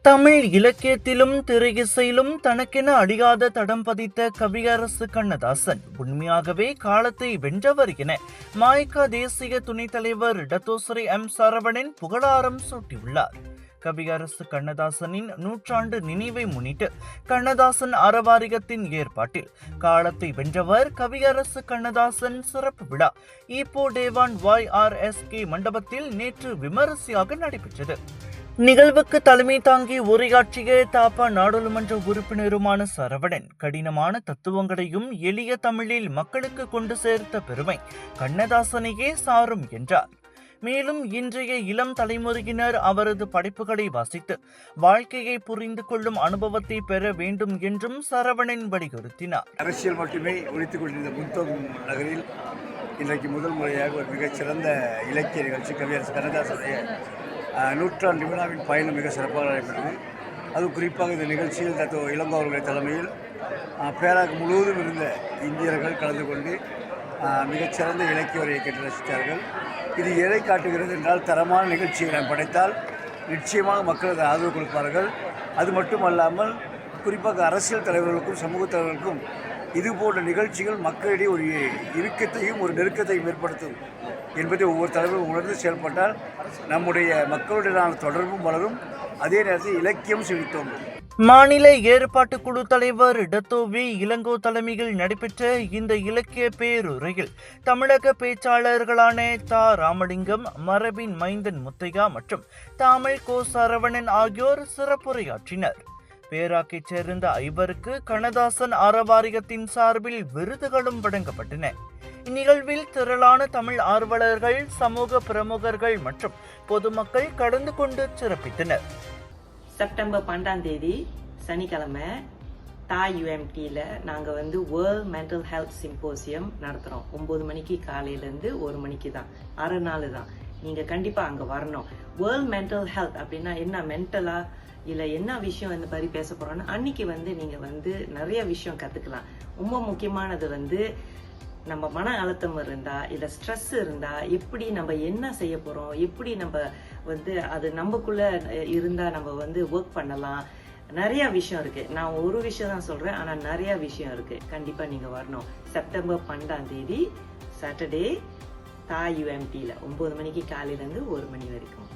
தமிழ் இலக்கியத்திலும் திரையிசையிலும் தனக்கென அழியாத தடம் பதித்த கவியரசு கண்ணதாசன் உண்மையாகவே காலத்தை வென்றவர் என ம.க. தேசிய துணைத் தலைவர் டத்தோஸ்ரீ எம். சரவணன் புகழாரம் சூட்டியுள்ளார். கவியரசு கண்ணதாசனின் 100ஆண்டு நினைவை முன்னிட்டு கண்ணதாசன் அறவாரியத்தின் ஏற்பாட்டில் காலத்தை வென்றவர் கவியரசு கண்ணதாசன் சிறப்பு விழா ஈப்போ டேவான் YRSK மண்டபத்தில் நேற்று விமரிசையாக நடைபெற்றது. நிகழ்வுக்கு தலைமை தாங்கி உரையாற்றிய தாப்பா நாடாளுமன்ற உறுப்பினருமான சரவணன், கடினமான தத்துவங்களையும் எளிய தமிழில் மக்களுக்கு கொண்டு சேர்த்த பெருமை கண்ணதாசனையே சாரும் என்றார். மேலும் இன்றைய இளம் தலைமுறையினர் அவரது படைப்புகளை வாசித்து வாழ்க்கையை புரிந்து கொள்ளும் அனுபவத்தை பெற வேண்டும் என்றும் சரவணன் வலியுறுத்தினார். அரசியல் மட்டுமே ஒழித்துக் கொண்டிருந்த முத்தம் நகரில் இன்றைக்கு முதல் முறையாக ஒரு மிகச்சிறந்த இலக்கிய நிகழ்ச்சி கவியரசு கண்ணதாசனுடைய 100ஆண்டு விழாவின் பயணம் மிக சிறப்பாக நடைபெற்றது. அது குறிப்பாக இந்த நிகழ்ச்சியில் தத்தோ இளங்கோ அவர்களுடைய தலைமையில் பேராக முழுவதும் இருந்த இந்தியர்கள் கலந்து கொண்டு மிகச்சிறந்த இலக்கிய உரையை கேட்டு ரசித்தார்கள். இது எதை காட்டுகிறது என்றால், தரமான நிகழ்ச்சியை நாம் படைத்தால் நிச்சயமாக மக்கள் அதை ஆதரவு கொடுப்பார்கள். அது மட்டுமல்லாமல் குறிப்பாக அரசியல் தலைவர்களுக்கும் சமூக தலைவர்களுக்கும் இது போன்ற நிகழ்ச்சிகள் மக்களிடையே ஒரு இறுக்கத்தையும் ஒரு நெருக்கத்தையும் ஏற்படுத்தும் என்பதை ஒவ்வொரு தலைவரும் உணர்ந்து செயல்பட்டால் நம்முடைய மக்களுடனான தொடர்பும் வளரும், அதே நேரத்தில் இலக்கியம் செழித்தோம். மாநில ஏற்பாட்டு குழு தலைவர் டத்தோவி இளங்கோ தலைமையில் நடைபெற்ற இந்த இலக்கிய பேருரையில் தமிழக பேச்சாளர்களான தா. ராமலிங்கம், மரபின் மைந்தன் முத்தையா மற்றும் தமிழ் கோ. சரவணன் ஆகியோர் சிறப்புரையாற்றினர். பேராக்கைச் சேர்ந்த 5 கண்ணதாசன் அறவாரியத்தின் சார்பில் விருதுகளும் வழங்கப்பட்டன. இந்நிகழ்வில் திரளான தமிழ் ஆர்வலர்கள், சமூக பிரமுகர்கள் மற்றும் பொதுமக்கள் கலந்து கொண்டு சிறப்பித்தனர். செப்டம்பர் 12 சனிக்கிழமை UMTல நாங்கள் வேர்ல்ட் மென்டல் ஹெல்த் சிம்போசியம் நடத்துகிறோம். 9 மணிக்கு காலையிலேருந்து 1 மணிக்கு தான், 6 நாள் தான். நீங்கள் கண்டிப்பாக அங்கே வரணும். வேர்ல்ட் மென்டல் ஹெல்த் அப்படின்னா என்ன, மென்டலா இல்லை என்ன விஷயம் இந்த மாதிரி பேச போகிறோன்னா, அன்னைக்கு நீங்கள் நிறைய விஷயம் கற்றுக்கலாம். ரொம்ப முக்கியமானது நம்ம மன அழுத்தம் இருந்தால் இல்லை ஸ்ட்ரெஸ் இருந்தால் எப்படி நம்ம என்ன செய்ய போகிறோம், எப்படி நம்ம அது நமக்குள்ளே இருந்தால் நம்ம ஒர்க் பண்ணலாம். நிறையா விஷயம் இருக்குது. நான் ஒரு விஷயம் தான் சொல்கிறேன், ஆனால் நிறையா விஷயம் இருக்குது. கண்டிப்பாக நீங்கள் வரணும். செப்டம்பர் 12 சாட்டர்டே UMTல 9 மணிக்கு காலையிலேருந்து 1 மணி வரைக்கும்.